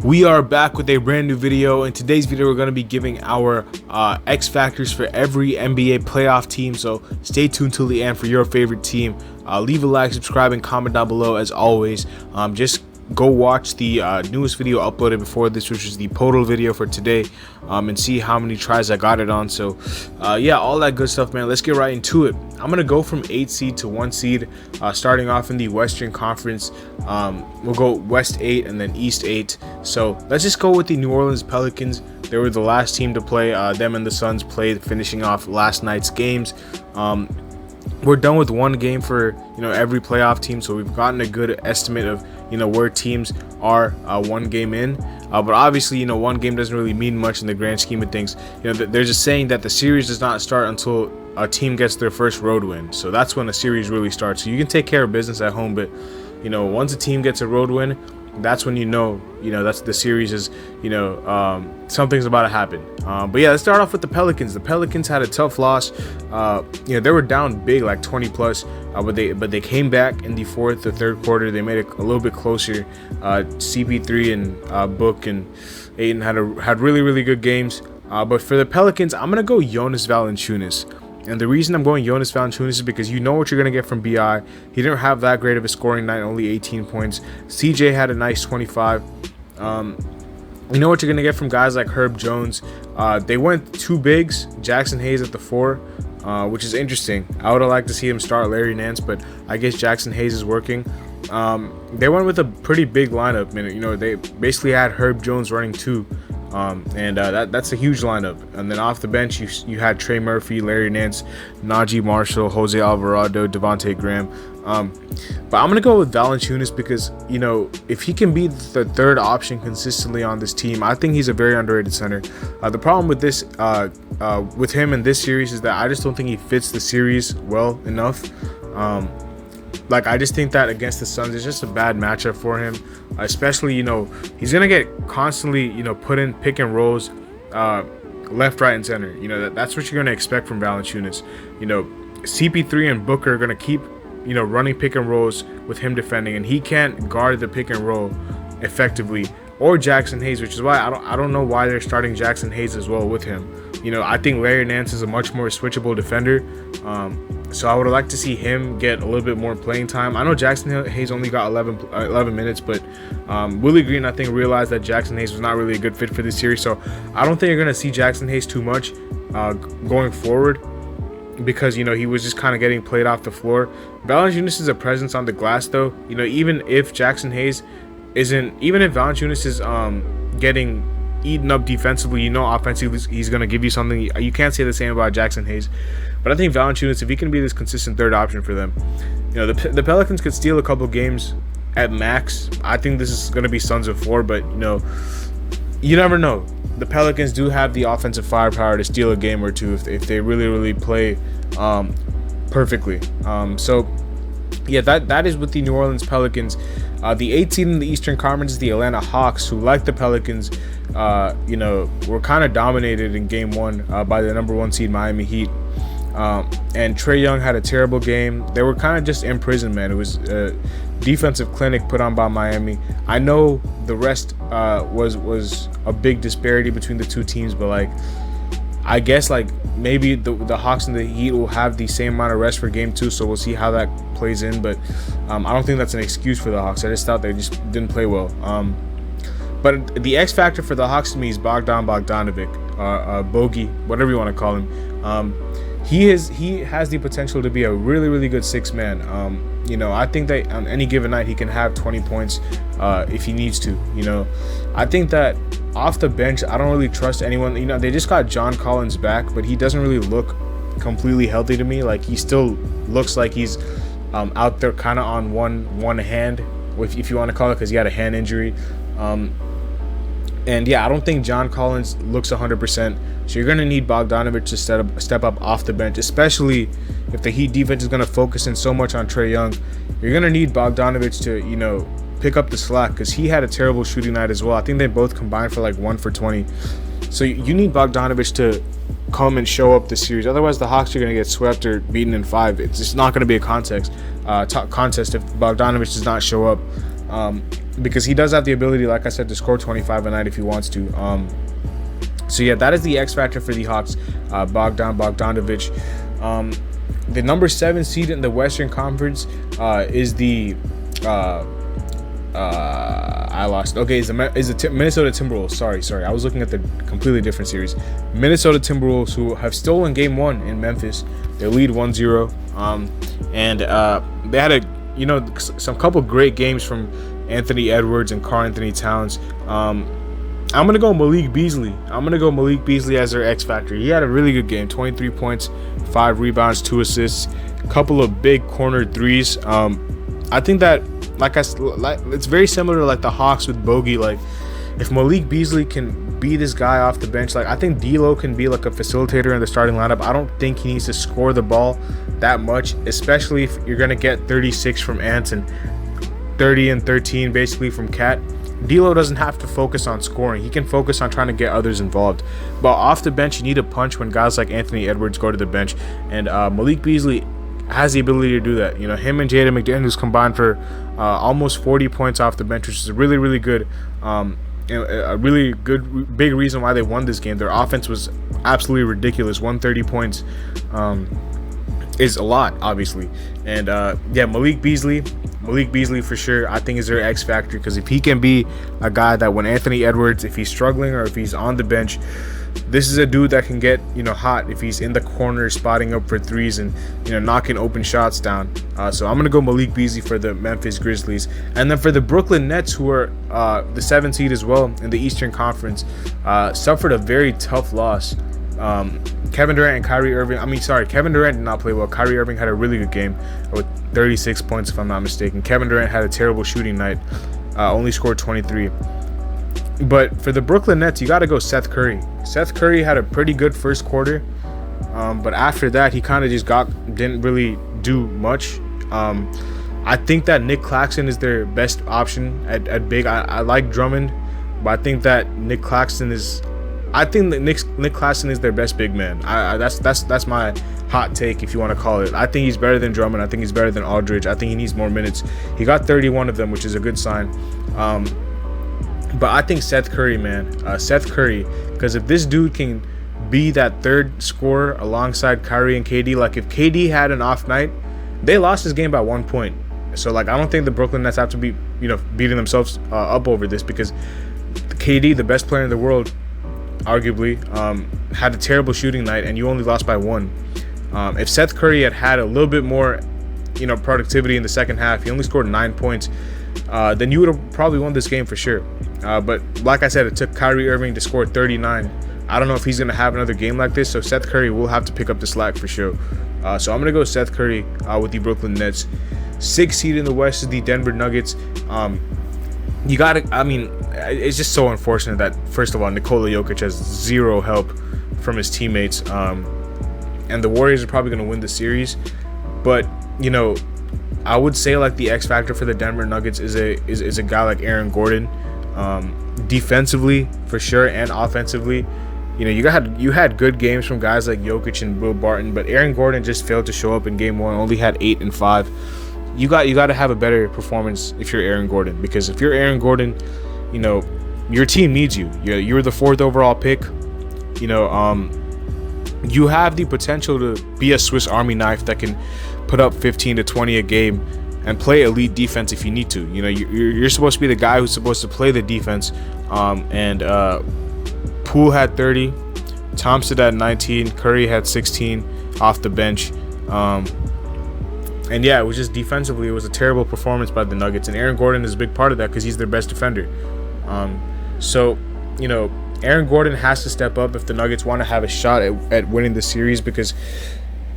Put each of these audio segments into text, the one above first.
We are back with a brand new video. In today's video, we're going to be giving our X factors for every NBA playoff team. So stay tuned till the end for your favorite team. Leave a like, subscribe, and comment down below. As always, just go watch the newest video uploaded before this, which is the Podal video for today, and see how many tries I got it on. So yeah, all that good stuff, man. Let's get right into it. I'm gonna go from 8 seed to 1 seed, starting off in the Western Conference. We'll go West 8 and then East 8. So let's just go with the New Orleans Pelicans. They were the last team to play. Them and the Suns played, finishing off last night's games. We're done with one game for every playoff team, so we've gotten a good estimate of where teams are one game in. But obviously, one game doesn't really mean much in the grand scheme of things. There's a saying that the series does not start until a team gets their first road win. So that's when the series really starts. So you can take care of business at home, but once a team gets a road win, that's when that's the series is something's about to happen. But yeah, let's start off with the Pelicans. The Pelicans had a tough loss. They were down big, like 20 plus, but they came back in the third quarter. They made it a little bit closer. CP3 and Book and Ayton had really good games. But for the Pelicans, I'm gonna go Jonas Valanciunas. And the reason I'm going Jonas Valanciunas is because you know what you're going to get from BI. He didn't have that great of a scoring night, only 18 points. CJ had a nice 25. You know what you're going to get from guys like Herb Jones. They went two bigs, Jackson Hayes at the 4, which is interesting. I would have liked to see him start Larry Nance, but I guess Jackson Hayes is working. They went with a pretty big lineup. They basically had Herb Jones running 2. That's a huge lineup. And then off the bench, you had Trey Murphy, Larry Nance, Najee Marshall, Jose Alvarado, Devontae Graham. But I'm gonna go with Valanciunas because if he can be the third option consistently on this team, I think he's a very underrated center. The problem with this, with him in this series, is that I just don't think he fits the series well enough. I just think that against the Suns, it's just a bad matchup for him. Especially, he's going to get constantly, put in pick and rolls left, right, and center. That's what you're going to expect from Valanciunas. CP3 and Booker are going to keep, running pick and rolls with him defending, and he can't guard the pick and roll effectively. Or Jackson Hayes, which is why I don't know why they're starting Jackson Hayes as well with him. I think Larry Nance is a much more switchable defender. So I would like to see him get a little bit more playing time. I know Jackson Hayes only got 11 minutes, but Willie Green, I think, realized that Jackson Hayes was not really a good fit for this series. So I don't think you're going to see Jackson Hayes too much going forward because, he was just kind of getting played off the floor. Valanciunas is a presence on the glass, though. Even if Valanciunas is getting eaten up defensively, offensively he's going to give you something. You can't say the same about Jackson Hayes. But I think Valanciunas, if he can be this consistent third option for them, the Pelicans could steal a couple games at max. I think this is going to be Suns of 4, but you never know. The Pelicans do have the offensive firepower to steal a game or two if they really play perfectly. So yeah, that is with the New Orleans Pelicans. The 8th seed in the Eastern Conference is the Atlanta Hawks, who, like the Pelicans, were kind of dominated in Game 1 by the number 1 seed Miami Heat. And Trae Young had a terrible game. They were kind of just in prison, man. It was a defensive clinic put on by Miami. I know the rest was a big disparity between the two teams, but I guess maybe the Hawks and the Heat will have the same amount of rest for Game 2, so we'll see how that plays in. But I don't think that's an excuse for the Hawks. I just thought they just didn't play well. But the X factor for the Hawks to me is Bogdanovic, Bogey, whatever you want to call him. He has the potential to be a really good 6-man. I think that on any given night he can have 20 points if he needs to. I think that off the bench, I don't really trust anyone. They just got John Collins back, but he doesn't really look completely healthy to me. He still looks like he's out there kind of on one hand, if you want to call it, because he had a hand injury. And yeah, I don't think John Collins looks 100%. So you're going to need Bogdanovic to step up off the bench, especially if the Heat defense is going to focus in so much on Trae Young. You're going to need Bogdanovic to, pick up the slack because he had a terrible shooting night as well. I think they both combined for 1 for 20. So you need Bogdanovic to come and show up this series. Otherwise, the Hawks are going to get swept or beaten in 5. It's just not going to be a contest if Bogdanovic does not show up. because he does have the ability, like I said, to score 25 a night if he wants to. So yeah, that is the X factor for the Hawks. Bogdanovic. The number 7 seed in the Western Conference is the I lost. Okay, is the Minnesota Timberwolves. Sorry. I was looking at the completely different series. Minnesota Timberwolves, who have stolen Game 1 in Memphis. They lead 1-0. And they had some couple great games from Anthony Edwards and Karl Anthony Towns. I'm going to go Malik Beasley. As their X factor. He had a really good game. 23 points, 5 rebounds, 2 assists, a couple of big corner threes. I think that it's very similar to like the Hawks with Bogey. Like, if Malik Beasley can be this guy off the bench, like I think D'Lo can be like a facilitator in the starting lineup. I don't think he needs to score the ball that much, especially if you're gonna get 36 from Ant and 30 and 13 basically from Cat. D'Lo doesn't have to focus on scoring. He can focus on trying to get others involved. But off the bench, you need a punch when guys like Anthony Edwards go to the bench, and Malik Beasley has the ability to do that. Him and Jaden McDaniels combined for almost 40 points off the bench, which is really, really good. A really good, big reason why they won this game. Their offense was absolutely ridiculous. 130 points is a lot, obviously. And yeah, Malik Beasley for sure, I think is their X factor, because if he can be a guy that when Anthony Edwards, if he's struggling or if he's on the bench, this is a dude that can get hot if he's in the corner spotting up for threes and knocking open shots down. So I'm gonna go Malik Beasley for the Memphis Grizzlies. And then for the Brooklyn Nets, who are the 7th seed as well in the Eastern Conference, suffered a very tough loss. Kevin Durant and Kyrie Irving. Kevin Durant did not play well. Kyrie Irving had a really good game with 36 points, if I'm not mistaken. Kevin Durant had a terrible shooting night, only scored 23. But for the Brooklyn Nets, you got to go Seth Curry. Seth Curry had a pretty good first quarter, but after that, he kind of just didn't really do much. I think that Nick Claxton is their best option at big. I like Drummond, but I think that Nick Claxton is their best big man. That's my hot take, if you want to call it. I think he's better than Drummond. I think he's better than Aldridge. I think he needs more minutes. He got 31 of them, which is a good sign. But I think Seth Curry, because if this dude can be that third scorer alongside Kyrie and KD, like if KD had an off night, they lost this game by 1 point. So I don't think the Brooklyn Nets have to be beating themselves up over this, because KD, the best player in the world, arguably, had a terrible shooting night, and you only lost by 1. If Seth Curry had a little bit more productivity in the second half, he only scored 9 points, then you would have probably won this game for sure. But like I said, it took Kyrie Irving to score 39. I don't know if he's going to have another game like this, so Seth Curry will have to pick up the slack for sure. So I'm going to go Seth Curry with the Brooklyn Nets. 6th seed in the West is the Denver Nuggets. It's just so unfortunate that, first of all, Nikola Jokic has zero help from his teammates. And the Warriors are probably going to win the series. But, I would say the X factor for the Denver Nuggets is a guy like Aaron Gordon. Defensively, for sure, and offensively. You had good games from guys like Jokic and Will Barton, but Aaron Gordon just failed to show up in Game 1, only had 8 and 5. You got to have a better performance if you're Aaron Gordon, because if you're Aaron Gordon, your team needs you. You're the 4th overall pick. You have the potential to be a Swiss Army knife that can put up 15 to 20 a game and play elite defense if you need to. You're supposed to be the guy who's supposed to play the defense. Poole had 30, Thompson had 19, Curry had 16 off the bench. And yeah, it was just defensively, it was a terrible performance by the Nuggets, and Aaron Gordon is a big part of that because he's their best defender. So Aaron Gordon has to step up if the Nuggets want to have a shot at winning the series, because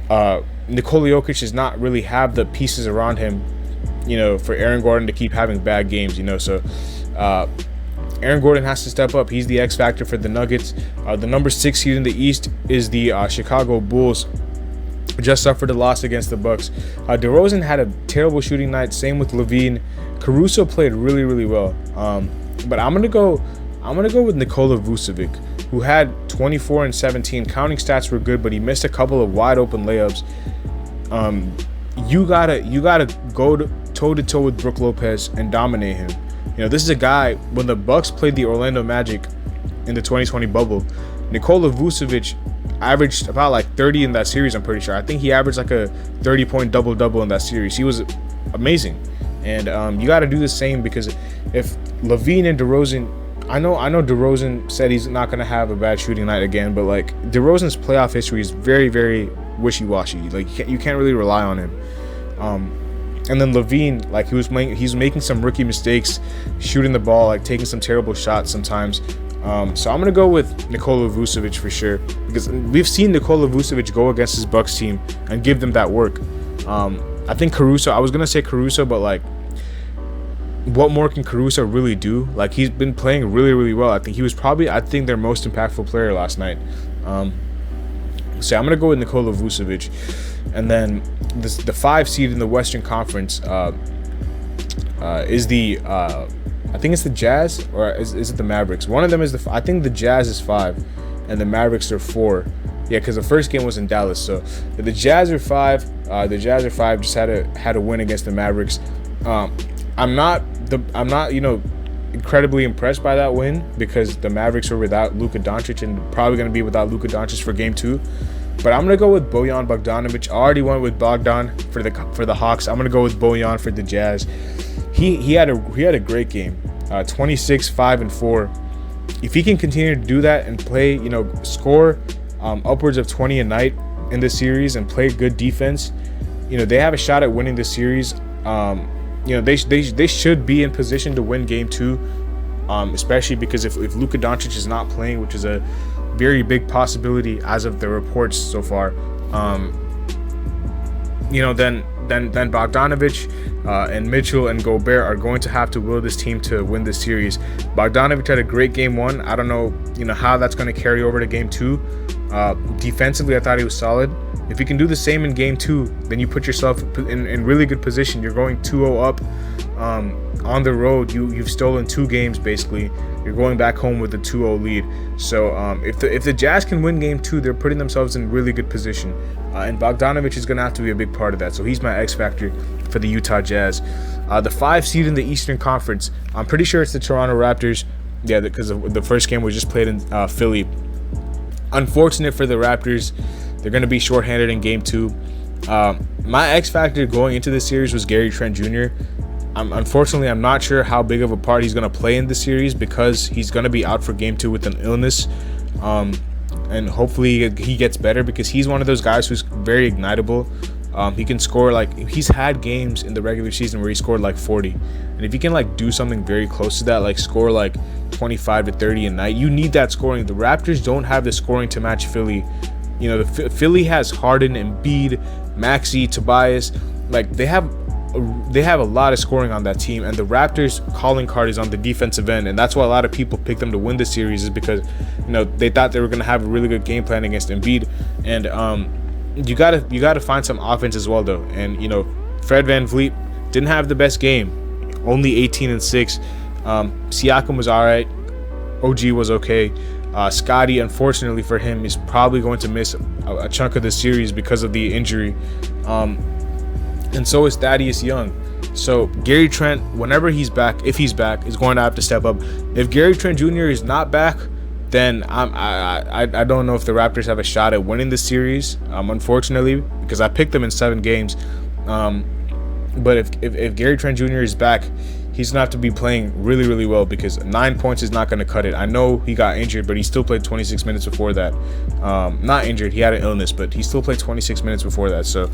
Nikola Jokic does not really have the pieces around him, for Aaron Gordon to keep having bad games, So Aaron Gordon has to step up. He's the X factor for the Nuggets. The number 6 seed in the East is the Chicago Bulls. Just suffered a loss against the Bucks. DeRozan had a terrible shooting night. Same with Levine. Caruso played really, really well. But I'm gonna go with Nikola Vucevic, who had 24 and 17. Counting stats were good, but he missed a couple of wide open layups. You gotta go toe to toe with Brook Lopez and dominate him. This is a guy, when the Bucks played the Orlando Magic in the 2020 bubble, Nikola Vucevic averaged about like 30 in that series, I'm pretty sure. I think he averaged like a 30-point double-double in that series. He was amazing. And you got to do the same, because if LaVine and DeRozan, I know DeRozan said he's not going to have a bad shooting night again, but like DeRozan's playoff history is very, very wishy-washy. Like you can't really rely on him. And then LaVine, like he's making some rookie mistakes, shooting the ball, like taking some terrible shots sometimes. So I'm gonna go with Nikola Vucevic for sure, because we've seen Nikola Vucevic go against his Bucks team and give them that work. I think Caruso, I was gonna say Caruso, but like, what more can Caruso really do? Like, he's been playing really, really well. I think he was probably, their most impactful player last night. So I'm gonna go with Nikola Vucevic. And then the 5 seed in the Western Conference is the I think it's the Jazz, or is it the Mavericks? One of them is I think the Jazz is 5 and the Mavericks are 4. Yeah, because the first game was in Dallas. So the Jazz are 5. The Jazz are 5. Just had a win against the Mavericks. I'm not incredibly impressed by that win, because the Mavericks were without Luka Doncic and probably going to be without Luka Doncic for game 2. But I'm going to go with Bojan Bogdanovic. I already went with Bogdan for the Hawks. I'm going to go with Bojan for the Jazz. He had a great game. 26, 5, and 4. If he can continue to do that and play, score upwards of 20 a night in this series and play good defense, they have a shot at winning this series. They should be in position to win game 2, especially because if Luka Doncic is not playing, which is a very big possibility as of the reports so far, then Bogdanovic and Mitchell and Gobert are going to have to will this team to win this series. Bogdanovic had a great game 1. I don't know, how that's going to carry over to game 2. Defensively, I thought he was solid. If you can do the same in game 2, then you put yourself in really good position. You're going 2-0 up on the road. You've stolen 2 games basically. You're going back home with a 2-0 lead. So if the Jazz can win game 2, they're putting themselves in really good position. And Bogdanovic is going to have to be a big part of that. So he's my X factor for the Utah Jazz. The 5 seed in the Eastern Conference, I'm pretty sure it's the Toronto Raptors. Yeah, because the first game was just played in Philly. Unfortunate for the Raptors. They're going to be shorthanded in game 2. My X factor going into this series was Gary Trent Jr. Unfortunately, I'm not sure how big of a part he's going to play in this series, because he's going to be out for game 2 with an illness. And hopefully he gets better, because he's one of those guys who's very ignitable. He can score, like, he's had games in the regular season where he scored like 40. And if he can like do something very close to that, like score like 25 to 30 a night, you need that scoring. The Raptors don't have the scoring to match Philly. Philly has Harden, Embiid, Maxey, Tobias. Like, they have a lot of scoring on that team, and the Raptors' calling card is on the defensive end, and that's why a lot of people picked them to win the series, is because they thought they were going to have a really good game plan against Embiid. And you gotta find some offense as well, though. And Fred VanVleet didn't have the best game, only 18 and 6. Siakam was all right. OG was okay. Scotty, unfortunately for him, is probably going to miss a chunk of the series because of the injury. And so is Thaddeus Young. So Gary Trent, whenever he's back, if he's back, is going to have to step up. If Gary Trent Jr. is not back, then I don't know if the Raptors have a shot at winning the series, unfortunately, because I picked them in 7 games. But if Gary Trent Jr. is back, he's going to have to be playing really, really well, because 9 points is not going to cut it. I know he got injured, but he still played 26 minutes before that. Not injured, he had an illness, but he still played 26 minutes before that. So,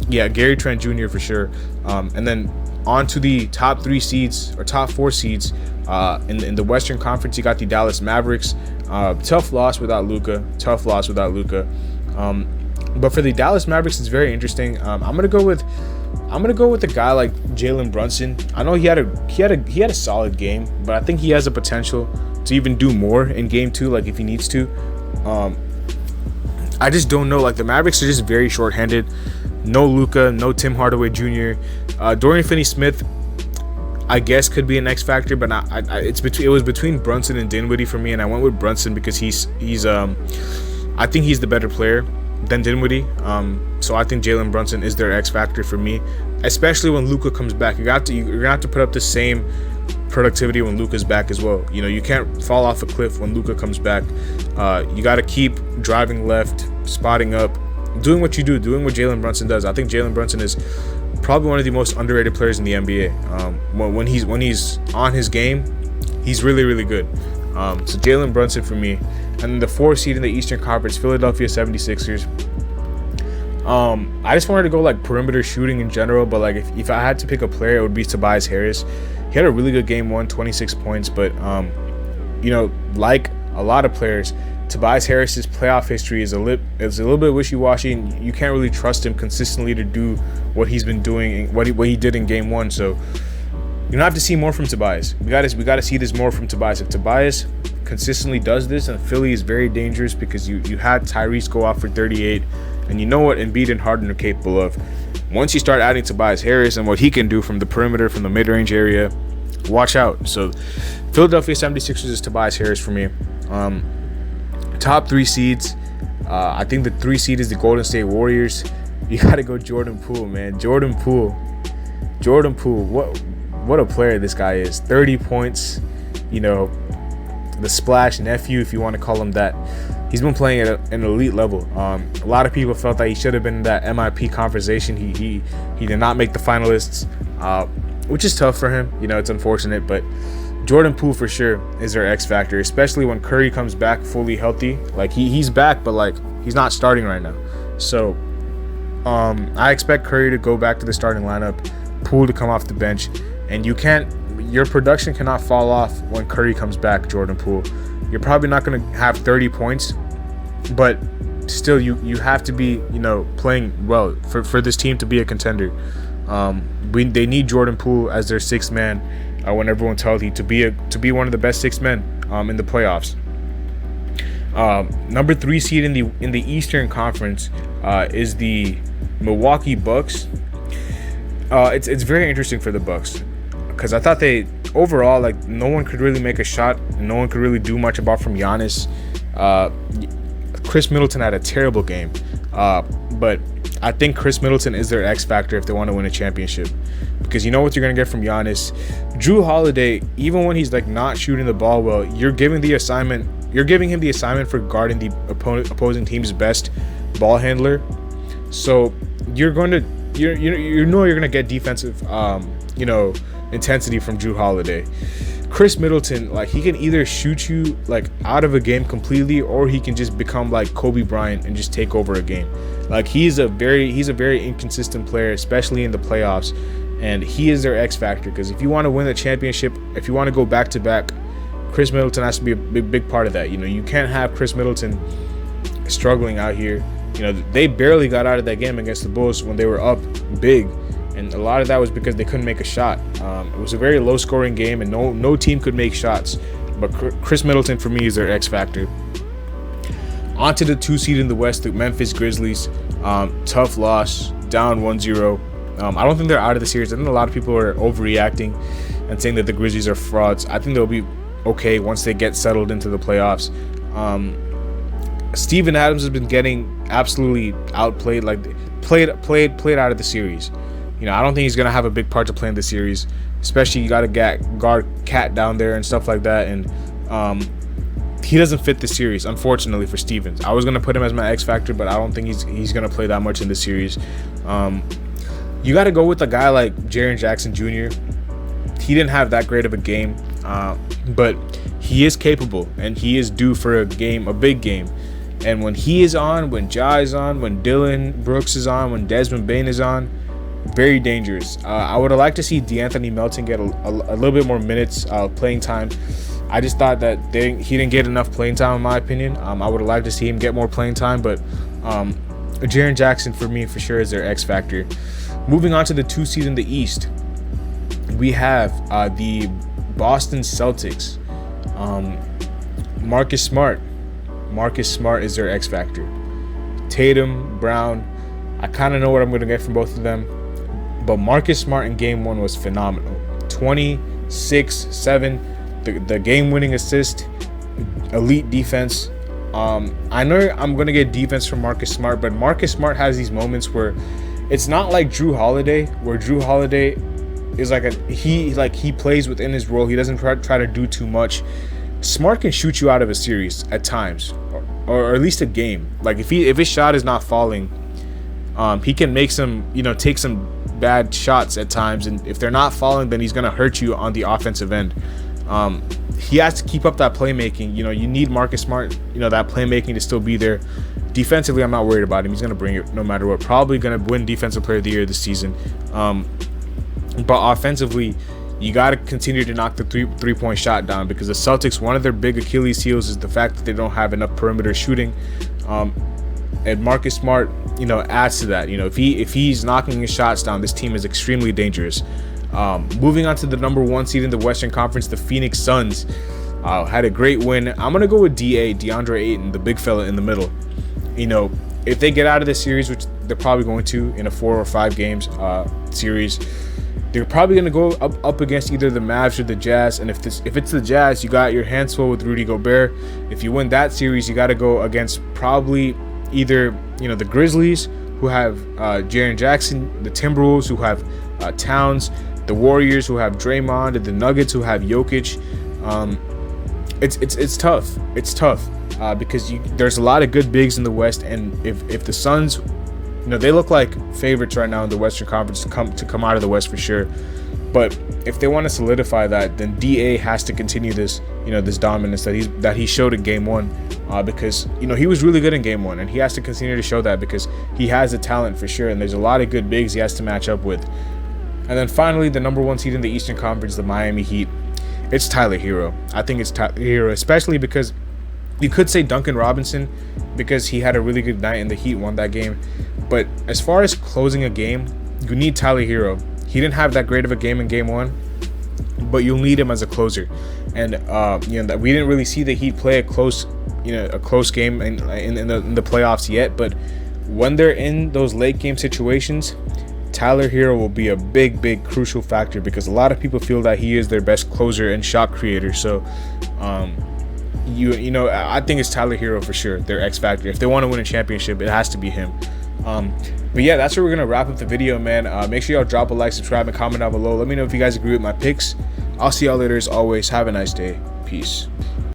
yeah, Gary Trent Jr. for sure. And then on to the top 3 seeds, or top 4 seeds. In the Western Conference, you got the Dallas Mavericks. Tough loss without Luka. But for the Dallas Mavericks, it's very interesting. I'm gonna go with a guy like Jalen Brunson. I know he had a solid game, but I think he has the potential to even do more in game 2, like if he needs to. I just don't know. Like, the Mavericks are just very shorthanded. No Luka, no Tim Hardaway Jr. Dorian Finney-Smith, I guess, could be an X factor, but it was between Brunson and Dinwiddie for me, and I went with Brunson because he's I think he's the better player than Dinwiddie. So I think Jalen Brunson is their X factor for me. especially when Luka comes back. You're gonna have to put up the same productivity when Luka's back as well. You know, you can't fall off a cliff when Luka comes back. You got to keep driving left, spotting up, doing what you do, doing what Jalen Brunson does. I think Jalen Brunson is probably one of the most underrated players in the NBA. When he's on his game, he's really, really good. So Jalen Brunson for me. And the 4th seed in the Eastern Conference, Philadelphia 76ers. I just wanted to go like perimeter shooting in general, but like if I had to pick a player, it would be Tobias Harris. He had a really good game 1, 26 points, but you know, like a lot of players, Tobias Harris's playoff history is a little bit wishy-washy, and you can't really trust him consistently to do what he's been doing, what he did in game 1. So you're gonna have to see more from Tobias. We gotta see this more from Tobias. If Tobias consistently does this, and Philly is very dangerous because you had Tyrese go off for 38, and you know what Embiid and Harden are capable of. Once you start adding Tobias Harris and what he can do from the perimeter, from the mid-range area, watch out. So Philadelphia 76ers is Tobias Harris for me. Top 3 seeds, I think the 3 seed is the Golden State Warriors. You gotta go Jordan Poole, man. Jordan Poole, what a player this guy is. 30 points, you know, the splash nephew, if you want to call him that. He's been playing at an elite level. A lot of people felt that he should have been in that MIP conversation. He did not make the finalists, which is tough for him. You know, it's unfortunate, but Jordan Poole for sure is their X factor, especially when Curry comes back fully healthy. Like he's back, but like he's not starting right now. So I expect Curry to go back to the starting lineup, Poole to come off the bench, and your production cannot fall off when Curry comes back, Jordan Poole. You're probably not going to have 30 points, but still you have to be, you know, playing well for this team to be a contender. They need Jordan Poole as their 6th man when everyone's healthy to be one of the best 6 men in the playoffs. Number 3 seed in the Eastern Conference is the Milwaukee Bucks. It's very interesting for the Bucks because I thought they overall, like, no one could really make a shot, no one could really do much apart from Giannis. Chris Middleton had a terrible game, but I think Chris Middleton is their X factor if they want to win a championship, because you know what you're gonna get from Giannis. Jrue Holiday, even when he's like not shooting the ball well, you're giving him the assignment for guarding the opposing team's best ball handler. So you're gonna get defensive intensity from Jrue Holiday. Chris Middleton, like, he can either shoot you like out of a game completely, or he can just become like Kobe Bryant and just take over a game. Like, he's a very inconsistent player, especially in the playoffs, and he is their X factor, because if you want to win the championship, if you want to go back to back, Chris Middleton has to be a big part of that. You know, you can't have Chris Middleton struggling out here. You know, they barely got out of that game against the Bulls when they were up big, and a lot of that was because they couldn't make a shot. It was a very low-scoring game, and no team could make shots. But Chris Middleton, for me, is their X factor. On to the 2 seed in the West, the Memphis Grizzlies. Tough loss, down 1-0. I don't think they're out of the series. I think a lot of people are overreacting and saying that the Grizzlies are frauds. I think they'll be okay once they get settled into the playoffs. Steven Adams has been getting absolutely outplayed, like played out of the series. You know, I don't think he's gonna have a big part to play in the series, especially you got to guard Cat down there and stuff like that, and he doesn't fit the series, unfortunately, for Stevens. I was gonna put him as my X factor, but I don't think he's gonna play that much in the series. You got to go with a guy like Jaren Jackson Jr. He didn't have that great of a game, but he is capable, and he is due for a big game. And when he is on, when Ja is on, when Dylan Brooks is on, when Desmond Bane is on, very dangerous. I would have liked to see DeAnthony Melton get a little bit more minutes, playing time. I just thought that he didn't get enough playing time, in my opinion. I would have liked to see him get more playing time, but Jaren Jackson, for me, for sure, is their X factor. Moving on to the 2 seed in the East, we have the Boston Celtics. Marcus Smart is their X factor. Tatum, Brown, I kind of know what I'm going to get from both of them, but Marcus Smart in game 1 was phenomenal. 26-7, the game-winning assist, elite defense. I know I'm going to get defense from Marcus Smart, but Marcus Smart has these moments where it's not like Drew Holiday, where Drew Holiday is he plays within his role. He doesn't try to do too much. Smart can shoot you out of a series at times, or at least a game. Like if his shot is not falling, he can make some, take some bad shots at times, and if they're not falling, then he's gonna hurt you on the offensive end. He has to keep up that playmaking. You need Marcus Smart, that playmaking to still be there. Defensively, I'm not worried about him. He's gonna bring it no matter what. Probably gonna win Defensive Player of the Year this season. But offensively, you got to continue to knock the three-point shot down, because the Celtics, one of their big Achilles heels is the fact that they don't have enough perimeter shooting. And Marcus Smart, adds to that. If he's knocking his shots down, this team is extremely dangerous. Moving on to the number 1 seed in the Western Conference, the Phoenix Suns had a great win. I'm gonna go with DeAndre Ayton, the big fella in the middle. If they get out of this series, which they're probably going to in a 4 or 5 games series, they're probably going to go up against either the Mavs or the Jazz. And if it's the Jazz, you got your hands full with Rudy Gobert. If you win that series, you got to go against probably either the Grizzlies, who have Jaren Jackson, the Timberwolves, who have Towns, the Warriors, who have Draymond, and the Nuggets, who have Jokic. It's tough. It's tough because there's a lot of good bigs in the West, and if the Suns, they look like favorites right now in the Western Conference to come out of the West for sure. But if they want to solidify that, then DA has to continue this, this dominance that he showed in Game 1, because he was really good in Game 1, and he has to continue to show that because he has the talent for sure, and there's a lot of good bigs he has to match up with. And then finally, the number 1 seed in the Eastern Conference, the Miami Heat. It's Tyler Hero. I think it's Tyler Hero, especially because you could say Duncan Robinson, because he had a really good night and the Heat won that game. But as far as closing a game, you need Tyler Hero. He didn't have that great of a game in Game 1, but you'll need him as a closer. And that we didn't really see the Heat play a close game in the playoffs yet. But when they're in those late game situations, Tyler Hero will be a big crucial factor, because a lot of people feel that he is their best closer and shot creator. So I think it's Tyler Hero for sure, their X factor. If they want to win a championship, it has to be him. But yeah, that's where we're gonna wrap up the video, man. Make sure y'all drop a like, subscribe, and comment down below. Let me know if you guys agree with my picks. I'll see y'all later. As always, have a nice day. Peace.